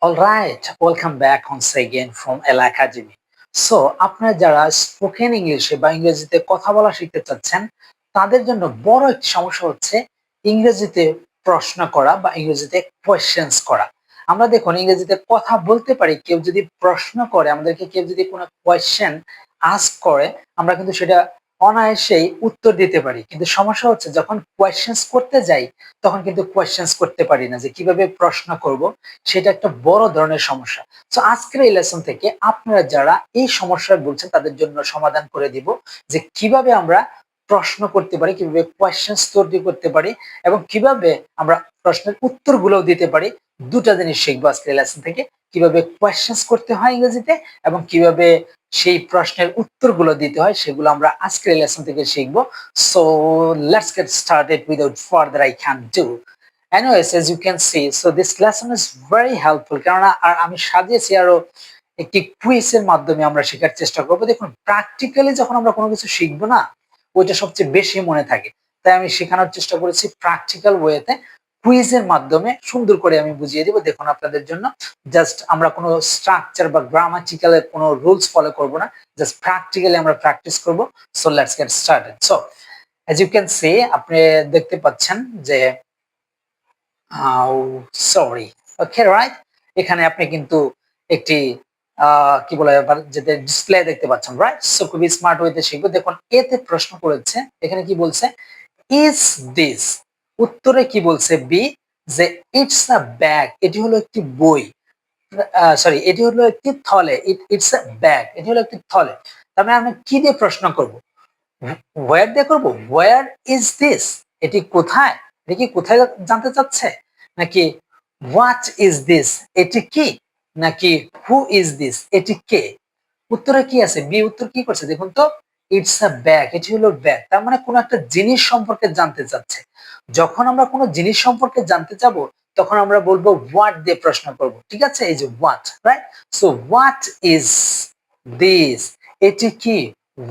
All right, welcome back once again from Ella Academy. So আপনারা যারা spoken ইংলিশে বা ইংরেজিতে কথা বলা শিখতে চাচ্ছেন তাদের জন্য বড় একটি সমস্যা হচ্ছে ইংরেজিতে প্রশ্ন করা বা ইংরেজিতে কোয়েশ্চেন্স করা। আমরা দেখুন ইংরেজিতে কথা বলতে পারি, কেউ যদি প্রশ্ন করে আমাদেরকে, কেউ যদি কোনো কোয়েশ্চেন আস্ক করে আমরা কিন্তু সেটা অনায়াসেই উত্তর দিতে পারি, কিন্তু সমস্যা হচ্ছে যখন কোয়েশ্চেন্স করতে যাই তখন কিন্তু কোয়েশ্চেন্স করতে পারি না, যে কিভাবে প্রশ্ন করব সেটা একটা বড় ধরনের সমস্যা। তো আজকের এই লেসন থেকে আপনারা যারা এই সমস্যায় ভুগছেন তাদের জন্য সমাধান করে দিব যে কিভাবে আমরা প্রশ্ন করতে পারি, কিভাবে কোয়েশ্চেন্স তৈরি করতে পারি এবং কিভাবে আমরা প্রশ্নের উত্তরগুলোও দিতে পারি। দুটা জিনিস শিখবো আজকের লেসন থেকে, কিভাবে কোয়েশ্চেন্স করতে হয় ইংরেজিতে এবং কিভাবে সেই প্রশ্নের উত্তরগুলো দিতে হয় সেগুলো আমরা আজকের লেসন থেকে শিখবো। So let's get started without further I can do. Anyways, as you can see, so this lesson is very helpful কারণ আর আমি সাজিয়েছি আরো একটি কুইজের মাধ্যমে আমরা শেখার চেষ্টা করবো। দেখুন প্র্যাকটিক্যালি যখন আমরা কোনো কিছু শিখবো না, ওইটা সবচেয়ে বেশি মনে থাকে। তাই আমি শেখানোর চেষ্টা করেছি প্র্যাকটিক্যাল ওয়েতে, কুইজের মাধ্যমে সুন্দর করে আমি বুঝিয়ে দিব। দেখুন আপনাদের জন্য জাস্ট আমরা কোনো স্ট্রাকচার বা গ্রামাটিক্যাল এর কোনো রুলস ফলো করব না, জাস্ট প্র্যাকটিক্যালি আমরা প্র্যাকটিস করব। So let's get started. So as you can see, আপনি দেখতে পাচ্ছেন যে সরি, ওকে রাইট, এখানে আপনি কিন্তু একটি কি বলে যেটা ডিসপ্লে দেখতে পাচ্ছেন, রাইট? সো খুবই স্মার্ট ওয়েতে শিখবো। দেখুন এতে প্রশ্ন করেছে, এখানে কি বলছে, ইজ দিস, উত্তরে কি বলছে বি, যে ইটস আ ব্যাগ, এটি হলো একটি বই, সরি এটি হলো একটি থলে, ইটস আ ব্যাগ, এটি হলো একটি থলে। তার মানে আমরা কি দিয়ে প্রশ্ন করব? ওয়্যার দিয়ে করব, ওয়্যার ইজ দিস, এটি কোথায়, এটি কি কোথায় জানতে চাচ্ছে, নাকি হোয়াট ইজ দিস, এটি কি, নাকি হু ইজ দিস, এটি কে। উত্তরে কি আছে, বি উত্তর কি করছে দেখুন তো, ইটস আ ব্যাগ, এটি হলো ব্যাগ। তার মানে কোন একটা জিনিস সম্পর্কে জানতে চাচ্ছে। যখন আমরা কোনো জিনিস সম্পর্কে জানতে যাব তখন আমরা বলবো হোয়াট দিয়ে প্রশ্ন করব, ঠিক আছে? এই যে what, right? So what is this, এটি কি,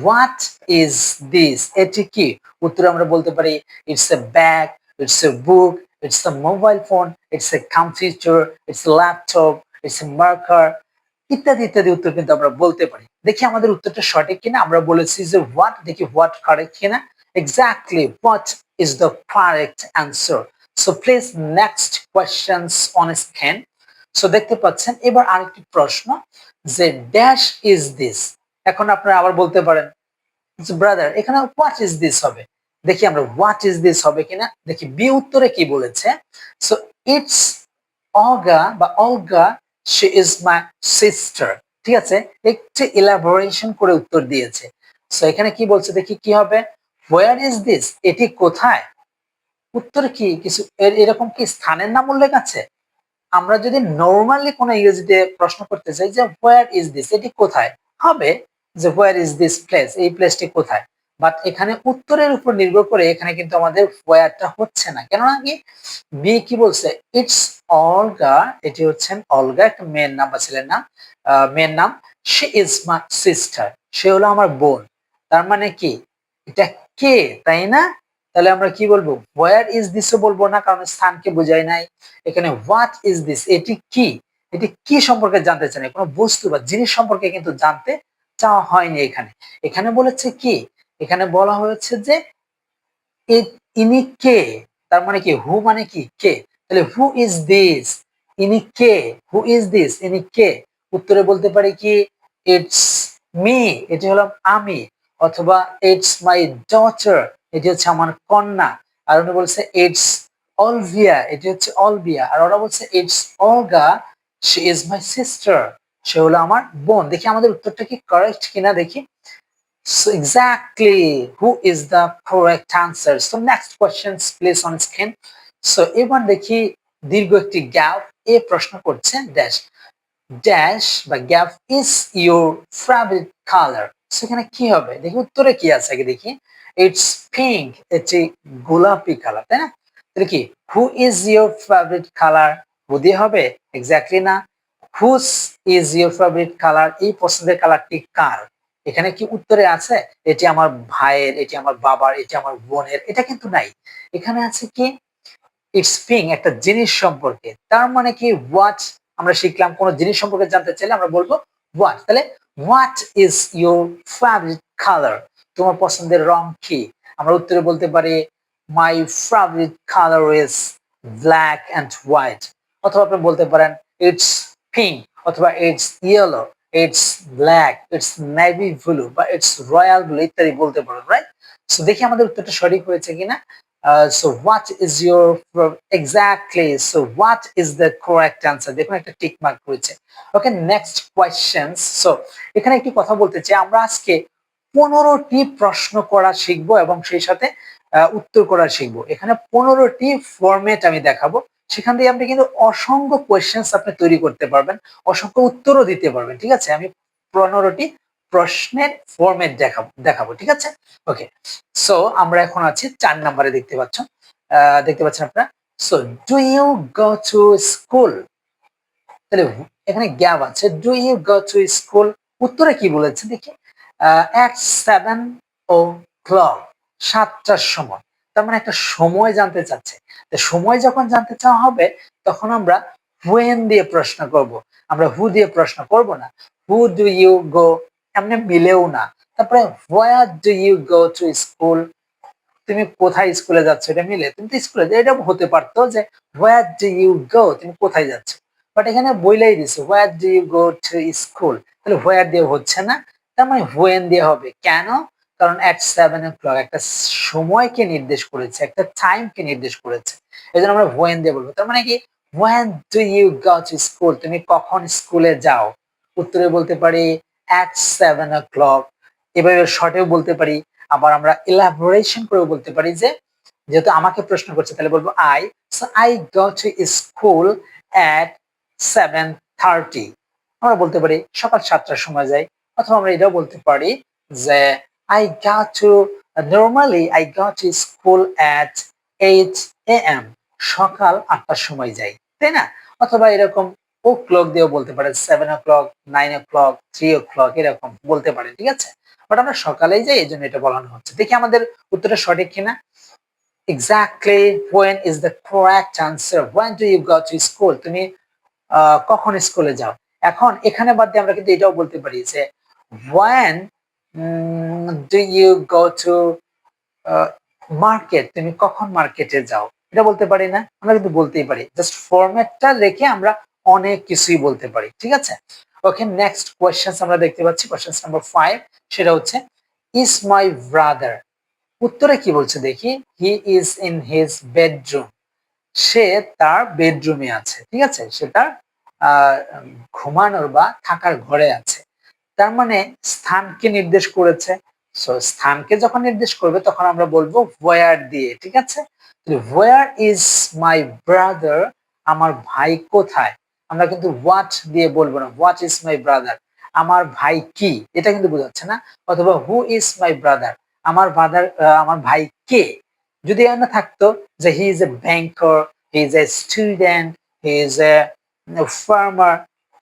হোয়াট ইজ দিস, এটি কি। উত্তরে আমরা বলতে পারি it's a bag, it's a book, it's a mobile phone, it's a computer, it's a laptop, it's a marker, ইত্যাদি ইত্যাদি উত্তর কিন্তু আমরা বলতে পারি। দেখি আমাদের উত্তরটা সঠিক কিনা। আমরা বলেছি যে হোয়াট, দেখি হোয়াট কারেক্ট কিনা। Exactly, what is the correct answer. So please next questions on screen. So দেখতে পাচ্ছেন এবার আরেকটি প্রশ্ন, যে ড্যাশ ইজ দিস। এখন আপনারা আবার বলতে পারেন ব্রাদার এখানে হোয়াট ইজ দিস হবে। দেখি আমরা হোয়াট ইজ দিস হবে কিনা। দেখি বি উত্তরে কি বলেছে। সো ইটস অগা বা অলগা, শি ইজ মাই সিস্টার, ঠিক আছে? একটু ইলাবোরেশন করে উত্তর দিয়েছে। সো এখানে কি বলছে দেখি কি হবে, হোয়ার ইজ দিস, এটি কোথায়। উত্তরে কি কিছু এরকম কি স্থানের নাম উল্লেখ আছে? আমরা যদি নরমালি কোনো ইংরেজিতে প্রশ্ন করতে চাই যে হোয়ার ইজ দিস, এটি কোথায়, হবে যে হোয়ার ইজ দিস প্লেস, এই প্লেসটি কোথায়। বাট এখানে উত্তরের উপর নির্ভর করে এখানে কিন্তু আমাদের হোয়ারটা হচ্ছে না, কেননা কি বি কি বলছে, ইটস অলগা, এটি হচ্ছেন অলগা, একটা মেয়ের নাম বা ছেলের নাম, মেয়ের নাম। শি ইজ মাই সিস্টার, সে হলো আমার বোন। তার মানে কি এটা কে, তাই না? তাহলে আমরা কি বলবো, হোয়ার ইজ দিসও বলবো না কারণ স্থানকে বোঝায় নাই। এখানে হোয়াট ইজ দিস, এটি কি, এটি কি সম্পর্কে জানতে চান, কোনো বস্তু বা জিনিস সম্পর্কে কিন্তু জানতে চাওয়া হয়নি এখানে। এখানে বলেছে কি, এখানে বলা হয়েছে যে ইনি কে। তার মানে কি হু মানে কি কে, তাহলে হু ইজ দিস, ইনি কে, হু ইজ দিস, ইনি কে। উত্তরে বলতে পারি কি ইটস মি, এটি হলো আমি, অথবা ইটস মাই ডটার, এটি হচ্ছে আমার কন্যা। আর উনি বলছে ইটস অলভিয়া, এটি হচ্ছে অলভিয়া। আর ওরা বলছে it's Olga, she is my sister, সে হলো আমার বোন। দেখি আমাদের উত্তরটা কি কারেক্ট কিনা দেখি। So exactly, who is the correct answer? So next questions please on screen. So এবার দেখি দীর্ঘ একটি গ্যাপ, এ প্রশ্ন করছে ড্যাশ ড্যাশ বা gap is your favourite colour. সেখানে কি হবে দেখি, উত্তরে কি আছে আগে দেখি। ইটস পিঙ্ক, এটি গোলাপি কালার, তাই না? তাহলে কি who is your favourite colour, who দিয়ে হবে? এক্স্যাক্টলি না। Whose is your favourite colour, এই পছন্দের কালারটি কার। এখানে কি উত্তরে আছে এটি আমার ভাইয়ের, এটি আমার বাবার, এটি আমার বোনের, এটা কিন্তু নাই। এখানে আছে কি ইটস পিঙ্ক, একটা জিনিস সম্পর্কে। তার মানে কি হোয়াট আমরা শিখলাম কোন জিনিস সম্পর্কে জানতে চাইলে আমরা বলবো হোয়াট। তাহলে what is your favourite colour, তোমার পছন্দের রং কি? আমরা উত্তরে বলতে পারি my favourite colour is black and white, অথবা আপনি বলতে পারেন ইটস পিঙ্ক, অথবা it's yellow, it's black, it's navy blue, বা ইটস রয়্যাল ব্লু ইত্যাদি বলতে পারেন, রাইট? সো দেখি আমাদের উত্তরটা সঠিক হয়েছে কিনা। So what is your exactly, so what is the correct answer? দেখুন একটা টিক মার্ক করেছে। ওকে, নেক্সট কোয়েশ্চেন। সো এখানে একটি কথা বলতে চাই, আমরা আজকে 15টি প্রশ্ন করা শিখবো এবং সেই সাথে উত্তর করা শিখবো। এখানে 15টি ফরম্যাট আমি দেখাবো, সেখান থেকে আপনি কিন্তু অসংখ্য কোয়েশ্চেন্স আপনি তৈরি করতে পারবেন, অসংখ্য উত্তরও দিতে পারবেন। ঠিক আছে, আমি 15টি প্রশ্নের ফরম্যাট দেখাবো, ঠিক আছে? ওকে, সো আমরা এখন আছি 4 নম্বরে, দেখতে পাচ্ছেন আপনারা। So do you go to school, তাহলে এখানে গ্যাপ আছে, do you go to school, উত্তরে কি বলেছে দেখি, at 7 o'clock, 7টার সময়। তার মানে একটা সময় জানতে চাচ্ছে। তো সময় যখন জানতে চাওয়া হবে তখন আমরা when দিয়ে প্রশ্ন করব, আমরা who দিয়ে প্রশ্ন করব না। who do you go এমনি মিলেও না। তারপরে where do you go to school, তুমি কোথায় স্কুলে যাচ্ছ, এটা মিলে তুমি তো স্কুলে, এটা হতে পারতো যে where do you go, তুমি কোথায় যাচ্ছ, বাট এখানে বইলাই দিছে where do you go to school, তাহলে where দিয়ে হচ্ছে না, তার মানে when দিয়ে হবে। কেন? কারণ at 7 o'clock একটা সময়কে নির্দেশ করেছে, একটা টাইমকে নির্দেশ করেছে, এজন্য আমরা when দিয়ে বলবো। তার মানে কি when do you go to school, তুমি কখন স্কুলে যাও, উত্তরে বলতে পারি at 7 o'clock। এভাবে শর্টেও বলতে পারি, আবার আমরা ইলাবোরেশন করে বলতে পারি যে যেহেতু আমাকে প্রশ্ন করছে তাহলে বলবো আই গো টু স্কুল এট 7:30। আমরা বলতে পারি সকাল 7টার সময় যাই, অথবা আমরা এটাও বলতে পারি যে I go to I go to school at 8 AM, সকাল 8টার সময় যাই, তাই না? অথবা এরকম ও ক্লক দিয়েও বলতে পারে 7 o'clock, 9 o'clock, 3 o'clock এরকম বলতে পারে, ঠিক আছে? বাট আমরা সকালেই যাই, এই জন্য এটা বলানো হচ্ছে। দেখি আমাদের উত্তরটা সঠিক কিনা। Exactly when is the correct answer, when do you go to school, তুমি কখন স্কুলে যাও। এখন এখানে বাদ দিয়ে আমরা কিন্তু এটাও বলতে পারি যে when do you go to market, তুমি কখন মার্কেটে যাও, এটা বলতে পারি না? আমরা কিন্তু বলতেই পারি, জাস্ট ফরম্যাটটা রেখে আমরা অনেক কিছুই বলতে পারি, ঠিক আছে? ওকে, নেক্সট কোয়েশ্চেন আমরা দেখতে পাচ্ছি, কোয়েশ্চেন নাম্বার 5, সেটা হচ্ছে ইজ মাই ব্রাদার, উত্তরে কি বলছে দেখি, he is in his bedroom, সে তার বেডরুমে আছে, ঠিক আছে? সে তার আহ ঘুমানোর বা থাকার ঘরে আছে। তার মানে স্থানকে নির্দেশ করেছে। সো স্থানকে যখন নির্দেশ করবে তখন আমরা বলবো where দিয়ে, ঠিক আছে? where is my brother, আমার ভাই কোথায়, আমরা কিন্তু what দিয়ে বলবো না, what is my brother, আমার ভাই কি, এটা কিন্তু বোঝাচ্ছে না। অথবা who is my brother, আমার ভাই কে, যদি এখানে থাকতো যে he is a banker, he is a student, he is a farmer,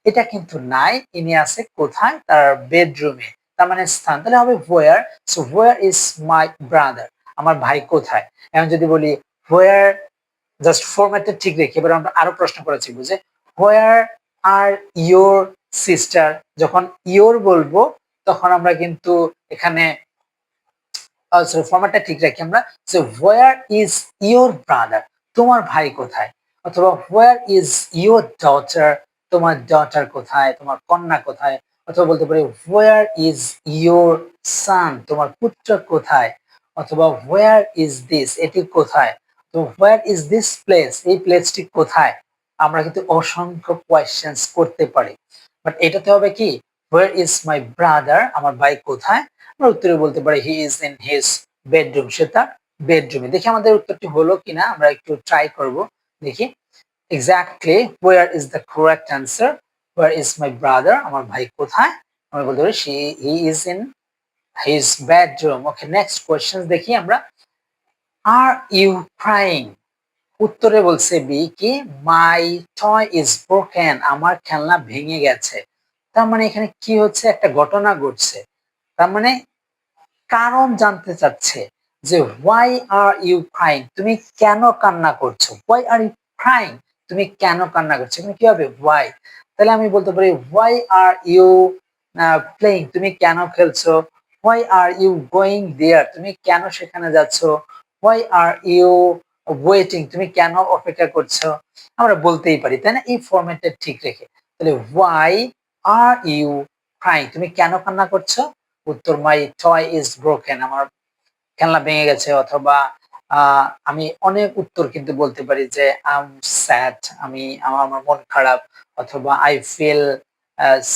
এটা কিন্তু নাই, ইনি আছে কোথায়, তার বেডরুমে, তার মানে স্থান, তাহলে হবে where। So where is my brother, আমার ভাই কোথায়। এখন যদি বলি where, জাস্ট ফরম্যাটটা ঠিক রেখে এবার আমরা আরো প্রশ্ন করেছি বুঝে, where are your sister, যখন your বলবো তখন আমরা কিন্তু এখানে সরি ফরম্যাটটা ঠিক রাখি আমরা, যে where is your brother, তোমার ভাই কোথায়। অথবা where is your daughter, তোমার ডটার কোথায়, তোমার কন্যা কোথায়। অথবা বলতে পারি where is your son, তোমার পুত্র কোথায়। অথবা where is this, এটি কোথায়। তো where is this place, এই প্লেসটি কোথায়। আমরা কিন্তু অসংখ্য কোয়েশ্চেন্স করতে পারি, বাট এটাতে হবে কি where is my brother, আমার ভাই কোথায়। আমরা উত্তরে বলতে পারি he is in his bedroom, সে তার বেডরুমে। দেখি আমাদের উত্তরটি হলো কিনা, আমরা একটু ট্রাই করব, দেখি। Exactly where is the correct answer, where is my brother, আমার ভাই কোথায়, আমরা বলতে পারি he is in his bedroom. Okay, next question দেখি আমরা, আর ইউ ক্রাইং, উত্তরে বলছে বি কি মাই টয় ইজ ব্রোকেন, আমার খেলনা ভেঙে গেছে। তার মানে এখানে কি হচ্ছে, একটা ঘটনা ঘটছে, তার মানে কারণ জানতে চাচ্ছে যে why are you crying, তুমি কেন কান্না করছো, why are you crying, তুমি কেন কান্না করছো, এখানে কি হবে ওয়াই। তাহলে আমি বলতে পারি ওয়াই আর ইউ প্লেইং, তুমি কেন খেলছো। Why are you going there, তুমি কেন সেখানে যাচ্ছ। হোয়াই আর ইউ ওয়েটিং, তুমি কেন অপেক্ষা করছো। আমরা বলতেই পারি তাই না, এই ফরম্যাটটা ঠিক রেখে। তাহলে হোয়াই আর ইউ ক্রাইং, তুমি কেন কান্না করছো। উত্তর মাই টয় ইজ ব্রোকেন, আমার খেলনা ভেঙে গেছে। অথবা আমি অনেক উত্তর কিন্তু বলতে পারি যে আই এম স্যাড, আমার মন খারাপ। অথবা আই ফিল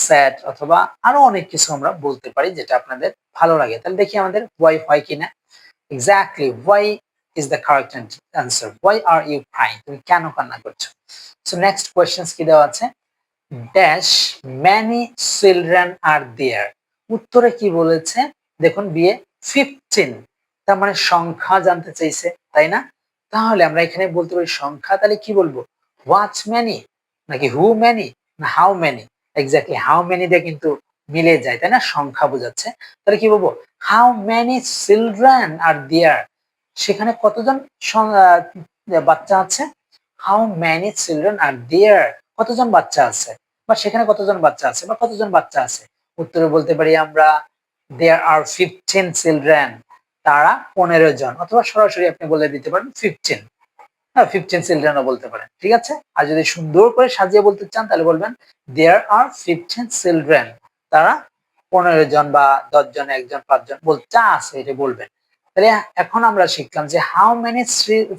স্যাড, অথবা আরো অনেক কিছু আমরা বলতে পারি যেটা আপনাদের ভালো লাগে। তাহলে দেখি আমাদের ওয়াই হয় কিনা। Exactly why is the correct answer. Why are you crying, তুমি কেন কান্না করছো। সো নেক্সট কোয়েশ্চেন কি দেওয়া আছে, ড্যাশ ম্যানি চিলড্রেন আর দেয়ার, উত্তরে কি বলেছে দেখুন বিয়ে 15, তার মানে সংখ্যা জানতে চাইছে তাই না। তাহলে আমরা এখানে বলতে পারি সংখ্যা, তাহলে কি বলবো হোয়াট ম্যানি নাকি হু ম্যানি না how many. Exactly how many দিয়ে কিন্তু মিলে যায় তাই না, সংখ্যা বোঝাচ্ছে। তাহলে কি বলবো how many children are there, সেখানে কতজন বাচ্চা আছে। How many children are there, কতজন বাচ্চা আছে, বা সেখানে কতজন বাচ্চা আছে বা কতজন বাচ্চা আছে। উত্তরে বলতে পারি আমরা দেয়ার আর 15 চিলড্রেন, তারা 15 জন, অথবা সরাসরি আপনি বলে দিতে পারেন 15। হ্যাঁ 15 চিলড্রেনও বলতে পারেন, ঠিক আছে। আর যদি সুন্দর করে সাজিয়ে বলতে চান তাহলে বলবেন দেয়ার আর 15 চিলড্রেন, তারা 15 জন বা 10 জন, 1 জন, 5 জন যা আছে এটা বলবেন। তাহলে এখন আমরা শিখলাম যে how many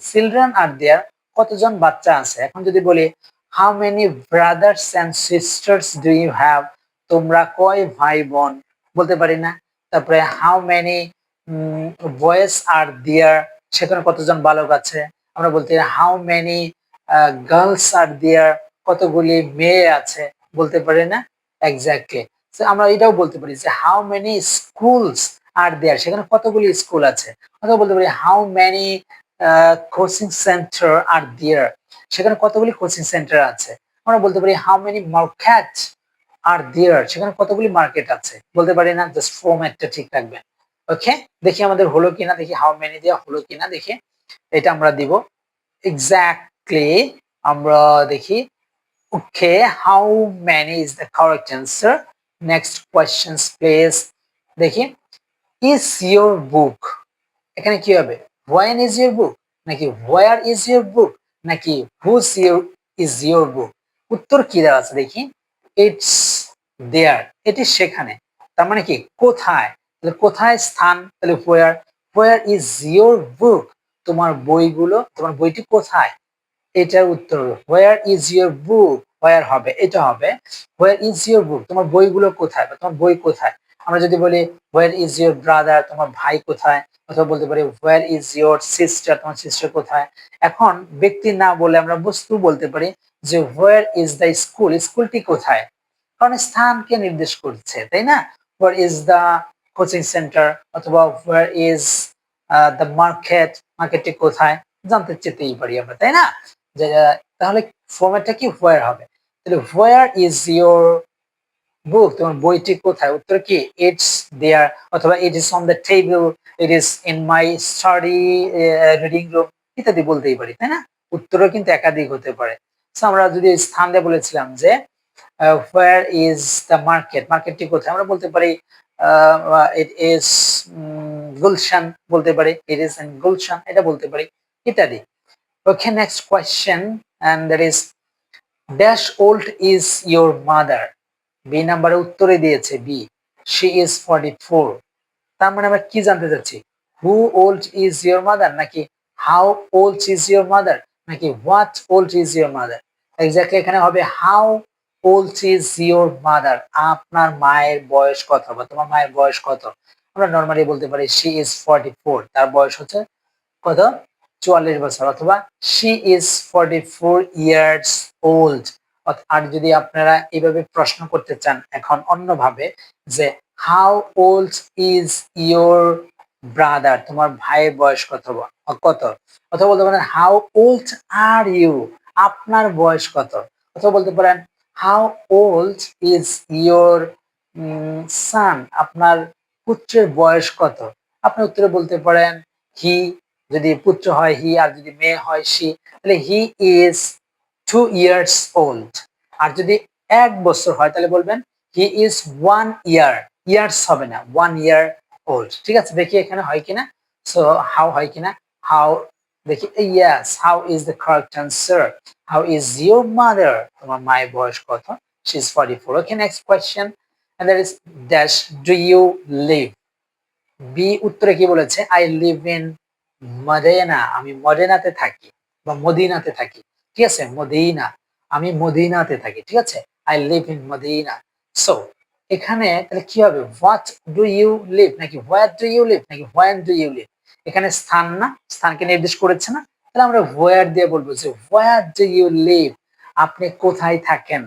children are there, কতজন বাচ্চা আছে। এখন যদি বলি how many brothers and sisters do you have, তোমরা কয় ভাই বোন, বলতে পারি না। তারপরে how many boys are there, সেখানে কতজন বালক আছে। আমরা বলতে how many girls are there, কতগুলি মেয়ে আছে, বলতে পারি না। এক্স্যাক্টলি আমরা এটাও বলতে পারি যে how many schools R there, সেখানে কতগুলি স্কুল আছে। অথবা বলতে পারি how many coaching centre R there, সেখানে কতগুলি কোচিং সেন্টার আছে। আমরা বলতে পারি how many market R there, সেখানে কতগুলি মার্কেট আছে, বলতে পারি না। জাস্ট ফরম্যাটটা ঠিক রাখবেন। ওকে, দেখি আমাদের হলো কিনা, দেখি হাউ মেনি দেওয়া হলো কিনা দেখি। এটা আমরা দিব এক্স্যাক্টলি, আমরা দেখি। Okay, how many is the correct answer. Next question please. দেখি ইজ ইউর বুক, এখানে কি হবে হোয়েন ইজ ইউর বুক নাকি হোয়ার ইজ ইউর বুক নাকি whose your is your book. উত্তর কি দেওয়া আছে দেখি, ইটস দেয়ার, এটি সেখানে। তার মানে কি কোথায়, তাহলে কোথায় স্থান, তাহলে হোয়ার। হোয়ার ইজ ইউর বুক, তোমার বইগুলো, তোমার বইটি কোথায়। এটার উত্তর হোয়ার ইজ ইউর বুক, হোয়ার হবে, এটা হবে হোয়ার ইজ ইউর বুক, তোমার বইগুলো কোথায় বা তোমার বই কোথায়। আমরা যদি বলি হোয়ার ইজ ইউর ব্রাদার, তোমার ভাই কোথায়। অথবা বলতে পারি হোয়ার ইজ ইউর সিস্টার, তোমার সিস্টার কোথায়। এখন ব্যক্তি না বলে আমরা বস্তু বলতে পারি যে হোয়ার ইজ দ্য স্কুল, স্কুলটি কোথায়, কারণ স্থানকে নির্দেশ করছে তাই না। Where is the coaching centre, অথবা হোয়ার ইজ দ্য মার্কেট, মার্কেটটি কোথায়, জানতে চেতেই পারি আমরা তাই না। যে তাহলে ফরম্যাটটা কি হোয়ার হবে। তাহলে হোয়ার ইজ ইউর বুক, তোমার বইটি কোথায়। উত্তর কি ইটস দেয়ার, অথবা it is on the table, it is in my study reading room, ইত্যাদি বলতেই পারি তাই না। উত্তরও কিন্তু একাধিক হতে পারে। আমরা যদি স্থান দিয়ে বলেছিলাম যে হোয়ার ইজ দ্য মার্কেট, মার্কেটটি কোথায়, আমরা বলতে পারি ইট ইজ গুলশান, বলতে পারি ইট ইজ ইন গুলশান, এটা বলতে পারি ইত্যাদি। Okay, next question and that is dash old is your mother. B নাম্বারে উত্তরে দিয়েছে বি, শি ইজ 44। তার মানে আমরা কি জানতে চাচ্ছি, who old is your mother নাকি how old is your mother নাকি what old is your mother. Exactly এখানে হবে how old is your mother, আপনার মায়ের বয়স কত বা তোমার মায়ের বয়স কত। আমরা নর্মালি বলতে পারি শি ইজ 44, তার বয়স হচ্ছে কত 44 বছর, অথবা শি ইজ 44 ইয়ার্স ওল্ড। আর যদি আপনারা এইভাবে প্রশ্ন করতে চান এখন অন্যভাবে যে how old is your brother, তোমার ভাইয়ের বয়স কত কত। অথবা বলতে পারেন হাউ ওল্ড আর ইউ, আপনার বয়স কত। অথবা বলতে পারেন হাউ ওল্ড ইজ ইউর সান, আপনার পুত্রের বয়স কত। আপনি উত্তরে বলতে পারেন হি, যদি পুত্র হয় হি, আর যদি মেয়ে হয় সি, তাহলে হি ইজ 2 years old। আর যদি 1 বছর হয় তাহলে বলবেন হি ইজ 1 year, ইয়ার্স হবে না, 1 year old। ঠিক আছে, দেখি এখানে হয় কিনা। সো হাউ হয় কিনা, হাউ, দেখি yes, how is the correct answer. How is your mother, তোমার মায়ের বয়স কত? She is 44। Okay, next question, and that is dash do you live. B উত্তরে কি বলেছে? আই লিভ ইন মদিনা, আমি মদিনাতে থাকি বা মদিনাতে থাকি। ঠিক আছে, মদিনা, আমি মদিনাতে থাকি। ঠিক আছে, I live in Madina. So এখানে তাহলে কি হবে? হোয়াট ডু ইউ লিভ নাকি হোয়ার ডু ইউ লিভ নাকি হোয়েন ডু ইউ লিভ? এখানে স্থান না, স্থানকে নির্দেশ করেছে না, তাহলে আমরা হোয়ার দিয়ে বলবো যে হোয়ার ডু ইউ লিভ, আপনি কোথায় থাকেন।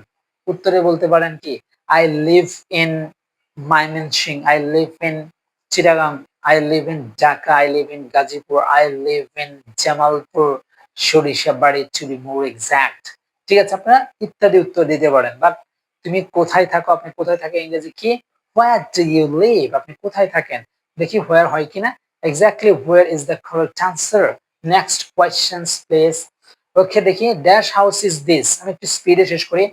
উত্তরে বলতে পারেন কি I live in Mymensingh, I live in Chittagong, I live in Dhaka, I live in Gazipur, I live in Jamalpur, Sarishabari to be more exact। ঠিক আছে, আপনারা ইত্যাদি উত্তর দিতে পারেন। বাট তুমি কোথায় থাকো, আপনি কোথায় থাকেন, ইংরেজি কি? Where do you live, আপনি কোথায় থাকেন। দেখি where হয় কিনা। Exactly where is the correct answer। Next questions please। ওকে, দেখি ড্যাশ হাউস ইজ দিস, আমি একটু স্পিডে শেষ করি।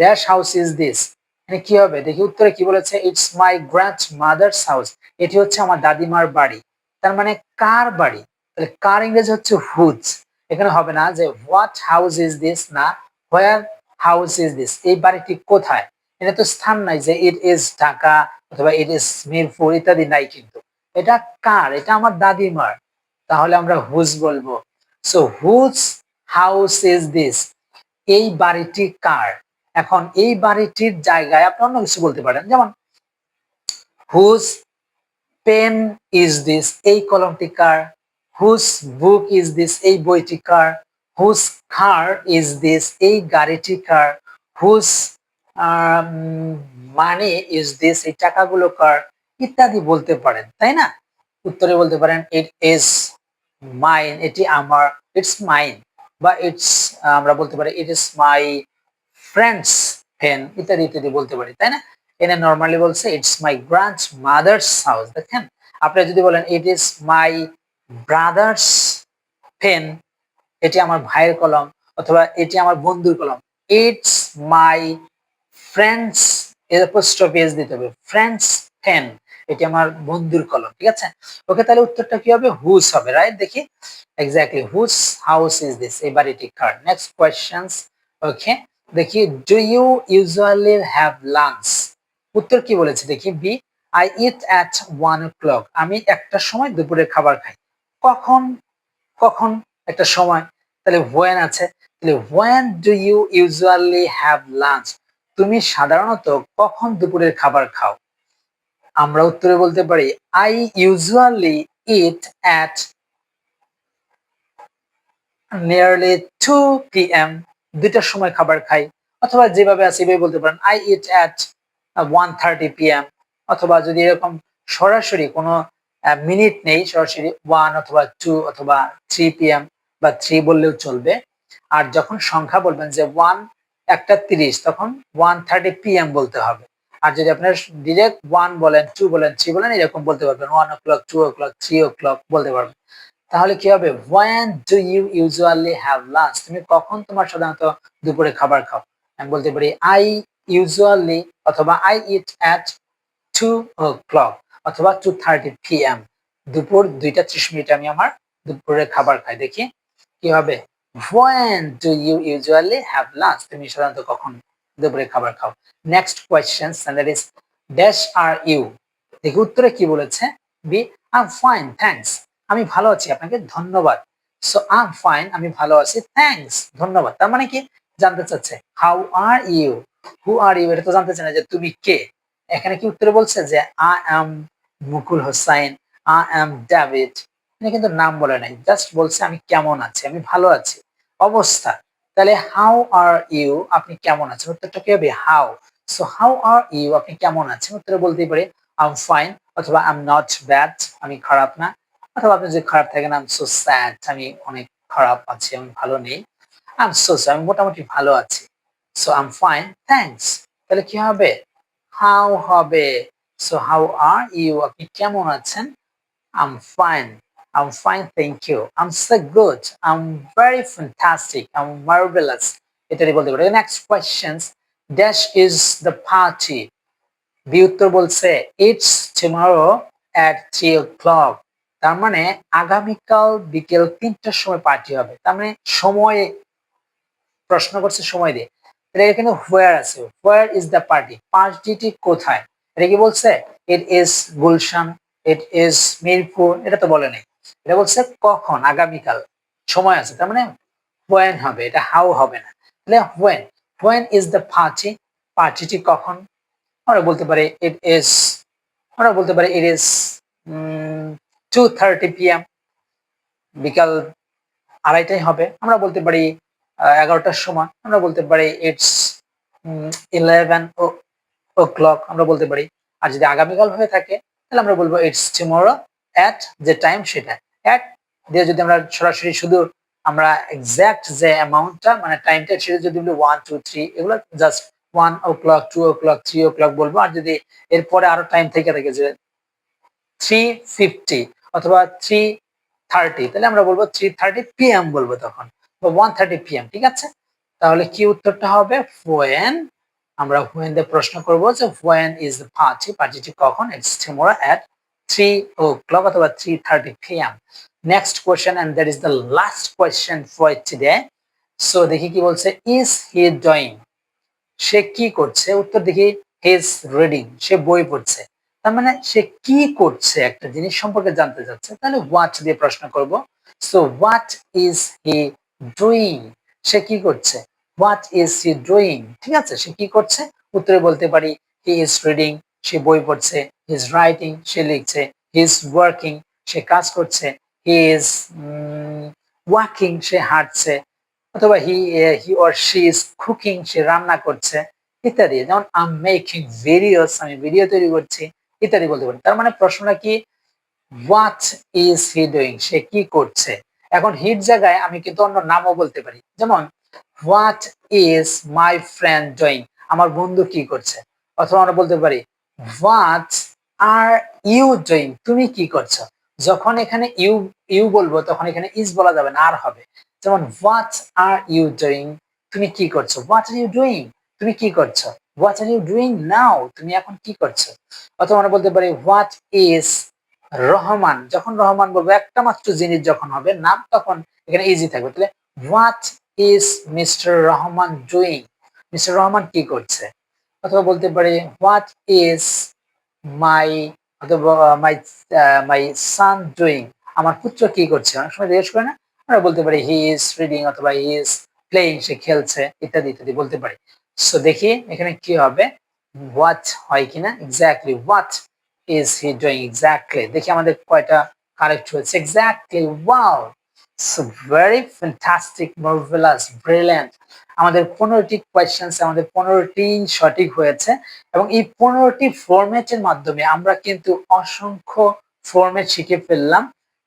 ড্যাশ হাউস ইজ দিস, মানে কি হবে? দেখি উত্তরে কি বলেছে, it's my grand mother's house, এটি হচ্ছে আমার দাদিমার বাড়ি। তার মানে কার বাড়ি? তাহলে কার ইংরেজি হচ্ছে হুজ। এখানে হবে না যে হোয়াট হাউস ইজ দিস, না হোয়ার হাউস ইজ দিস, এই বাড়িটি কোথায়। এটা তো স্থান নাই যে ইট ইজ ঢাকা অথবা ইট ইজ মিরপুর ইত্যাদি নাই, কিন্তু এটা কার? এটা আমার দাদিমার, তাহলে আমরা হুজ বলবো। So whose house is this, এই বাড়িটি কার। এখন এই বাড়িটির জায়গায় আপনি অন্য কিছু বলতে পারেন, যেমন হুজ পেন ইজ দিস, এই কলমটি কার। হুজ বুক ইজ দিস, এই বইটি কার। হুজ কার ইজ দিস, এই গাড়িটি কার। হুজ মানি ইজ দিস, এই টাকাগুলো কার, ইত্যাদি বলতে পারেন, তাই না। উত্তরে বলতে পারেন ইট ইজ মাইন, এটি আমার, ইটস মাইন, বা ইটস, আমরা বলতে পারি it is my friend's pen, ইত্যাদি ইত্যাদি বলতে পারি, তাই না। এনে নর্মালি বলছে it's my grand mother's house. দেখেন, আপনি যদি বলেন it is my brother's pen, এটি আমার ভাইয়ের কলম, অথবা এটি আমার বন্ধুর কলম। ইটস মাই ফ্রেন্ডস, এর অ্যাপোস্ট্রফি এস দিতে হবে, ফ্রেন্ডস পেন, এটি আমার বন্ধুর কলম। ঠিক আছে, ওকে, তাহলে উত্তরটা কি হবে? হুজ হবে, রাইট। দেখি exactly whose house is this, এই বাড়িটি কার। Next questions. ওকে, দেখি do you usually have lunch. উত্তর কি বলেছে দেখি, B I eat at 1 o'clock, আমি একটার সময় দুপুরের খাবার খাই। কখন? কখন একটা সময়, তাহলে when আছে, তাহলে when do you usually have lunch, তুমি সাধারণত কখন দুপুরের খাবার খাও। আমরা উত্তরে বলতে পারি I usually eat at nearly 2 p.m, দুইটার সময় খাবার খাই। অথবা যেভাবে আছে এভাবে বলতে পারেন I eat at 1:30 p.m, অথবা যদি এরকম সরাসরি কোনো মিনিট নেই, সরাসরি 1 অথবা 2 অথবা 3 p.m বা 3 বললেও চলবে। আর যখন সংখ্যা বলবেন যে 1:30 তখন 1:30 p.m বলতে হবে। আর যদি আপনার ডিরেক্ট 1 বলেন, 2 বলেন, 3 বলেন, এরকম বলতে পারবেন 1 o'clock, 2 o'clock, 3 o'clock বলতে পারবেন। তাহলে কি হবে? when do you usually have lunch, তুমি কখন তোমার সাধারণত দুপুরে খাবার খাও। আমি বলতে পারি I usually, অথবা I eat at 2 o'clock অথবা 2:30 p.m, দুপুর 2:30 আমি আমার দুপুরে খাবার খাই। দেখি কি হবে? when do you usually have lunch, তুমি সাধারণত কখন দুপুরে খাবার খাও। Next question, and that is dash are you, দেখি উত্তরে কি বলেছে, বি I'm fine thanks, আমি ভালো আছি, আপনাকে ধন্যবাদ। সো I'm fine, আমি ভালো আছি, থ্যাঙ্কস, ধন্যবাদ। তার মানে কি জানতে চাচ্ছে how are you, who are you, এটা তো জানতে চায় না যে তুমি কে। এখানে কি উত্তরে বলছে যে I am Mukul Hossain, I am David, এটা কিন্তু নাম বলে নাই, জাস্ট বলছে আমি কেমন আছি, আমি ভালো আছি, অবস্থা। তাহলে হাউ আর ইউ, আপনি কেমন আছেন, উত্তরটা কি হবে? How. So how are you, আপনি কেমন আছেন, উত্তরে বলতেই পারি আই এম ফাইন, অথবা আই এম নট ব্যাড, আমি খারাপ না, অথবা আপনি যদি খারাপ থাকেন আই এম সো স্যাড, আমি অনেক খারাপ আছি, আমি ভালো নেই। আই এম সো স্যাড, আমি মোটামুটি ভালো আছি। So I am fine thanks, তাহলে কি হবে? হাউ হবে। সো হাউ আর ইউ, আপনি কেমন আছেন? I am fine, I'm fine, thank you. I'm so good. I'm very fantastic. I'm marvelous. ইত্যাদি বলতে পারে। Next questions. Dash is the party. B উত্তর বলছে it's tomorrow at 3 o'clock. তার মানে আগামীকাল বিকেল 3টার সময় পার্টি হবে। তার মানে সময় প্রশ্ন করছে সময় দিয়ে। তাহলে এখানে where আছে, where is the party, পার্টিটি কোথায়? এটা কি বলছে it is Gulshan, it is Mirpur, এটা তো বলে নাই। এটা বলছে কখন, আগামীকাল, সময় আছে। তার মানে when হবে, এটা how হবে না। তাহলে when is the party, পার্টিটি কখন? আমরা বলতে পারি it is, আমরা বলতে পারি it is 2:30 p.m. বিকাল 2:30টায় হবে। আমরা বলতে পারি 11টার সময়। আমরা বলতে পারি ইটস 11 o'clock আমরা বলতে পারি। আর যদি আগামীকাল হয়ে থাকে তাহলে আমরা বলবো ইটস টুমরো এট, যে টাইম সেটা এট দিয়ে যদি আমরা সরাসরি শুধু আমরা এক্সাক্ট যে অ্যামাউন্টটা মানে টাইমটা সেটা যদি বলি 1 2 3 এগুলো জাস্ট 1 o'clock 2 o'clock 3 o'clock বলবো। আর যদি এরপরে আরো টাইম থেকে থাকে যে 3:50 অথবা 3:30 তাহলে আমরা বলবো 3:30 p.m. বলবো তখন, বা 1:30 p.m. ঠিক আছে? তাহলে কি উত্তরটা হবে when, আমরা when দিয়ে প্রশ্ন করব যে when is the party, পার্টিটি কখন? It's tomorrow at 3 o'clock অথবা 3:30 p.m. Next question and that is the last question for today. So দেখি কি বলছে, is he doing, সে কি করছে? উত্তর দেখি he is reading, সে বই পড়ছে। তার মানে সে কি করছে একটা জিনিস সম্পর্কে জানতে চাচ্ছে, তাহলে what দিয়ে প্রশ্ন করব। So what is he doing, সে কি করছে? what is he doing, ঠিক আছে? সে কি করছে? উত্তরে বলতে পারি he is reading, সে বই পড়ছে, he is writing, সে লিখছে, he is working, সে কাজ করছে, he is walking, সে হাঁটছে, অথবা he or she is cooking, সে রান্না করছে ইত্যাদি। যেমন আই এম মেকিং ভিডিওস, আমি ভিডিও তৈরি করছি ইত্যাদি বলতে পারি। তার মানে প্রশ্নটা কি, হোয়াট ইজ হি ডুইং, সে কি করছে। এখন হির জায়গায় আমি কিন্তু অন্য নামও বলতে পারি, যেমন what is my friend doing, আমার বন্ধু কি করছে। অথবা আমরা বলতে পারি হোয়াট আর ইউ ডুইং, তুমি কি করছো। যখন এখানে ইউ বলবো তখন এখানে ইজ বলা যাবে না, আর হবে। যেমন হোয়াট আর ইউ ডুইং, তুমি কি করছো। হোয়াট আর ইউ ডুইং, তুমি কি করছো। What are you doing now, তুমি এখন কি করছো। অথবা আমরা বলতে পারি হোয়াট ইজ রহমান, যখন রহমান বলবো একটা মাত্র জিনিস যখন হবে নাম তখন এখানে ইজি থাকবে। তাহলে what is mister Rahman doing, mister Rahman কি করছে। অথবা বলতে পারি হোয়াট ইজ মাই, অথবা মাই মাই সান ডুইং, আমার পুত্র কি করছে। অনেক সময় জিজ্ঞেস করে না, আমরা বলতে পারি হি ইজ রিডিং অথবা হি ইজ প্লেইং, সে খেলছে ইত্যাদি ইত্যাদি বলতে পারি। সো দেখি এখানে কি হবে, হোয়াট হয় কিনা। Exactly what is he doing, exactly দেখি আমাদের কয়টা কারেক্ট হয়েছে। Exactly, wow, so very fantastic, marvellous, brilliant. আমাদের 15টি কোয়েশ্চেন্স, আমাদের 15টি সঠিক হয়েছে এবং এই 15টি ফরম্যাটের মাধ্যমে আমরা কিন্তু অসংখ্য ফরম্যাট শিখে ফেললাম,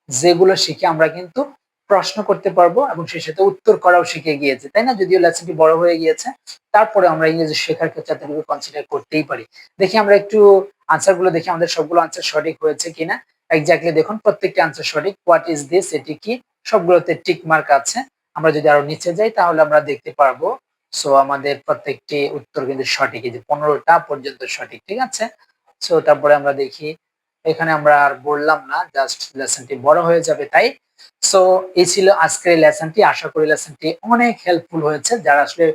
যেগুলো শিখে আমরা কিন্তু প্রশ্ন করতে পারবো এবং সেই সাথে উত্তর করাও শিখে গিয়েছে, তাই না? যদিও লেসনটি বড় হয়ে গিয়েছে, তারপরে আমরা ইংরেজি শেখার ক্ষেত্রে এতটুকু কনসিডার করতেই পারি। দেখি আমরা একটু আনসার গুলো দেখি, আমাদের সবগুলো আনসার সঠিক হয়েছে কিনা। এক্স্যাক্টলি দেখুন প্রত্যেকটি আনসার সঠিক। হোয়াট ইজ দিস, এটি কি, সবগুলোতে টিক মার্ক আছে। আমরা যদি আরো নিচে যাই তাহলে আমরা দেখতে পারবো সো আমাদের প্রত্যেকটি উত্তর কিন্তু সঠিক, এই যে 15টা পর্যন্ত সঠিক, ঠিক আছে? সো তারপরে আমরা দেখি, এখানে আমরা আর বললাম না, জাস্ট লেসনটি বড় হয়ে যাবে তাই। সো এই ছিল আজকের লেসনটি। আশা করি লেসনটি অনেক হেল্পফুল হয়েছে, যারা আসলে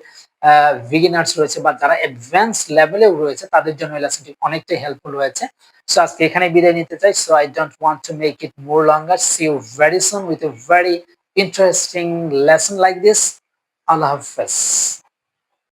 বিগিনার্স রয়েছে বা যারা অ্যাডভান্স লেভেলেও রয়েছে তাদের জন্য এই লেসনটি অনেকটাই হেল্পফুল হয়েছে। সো আজকে এখানে বিদায় নিতে চাই। So I don't want to make it more longer. See you very soon with a very interesting lesson like this. আল্লাহ হাফেজ।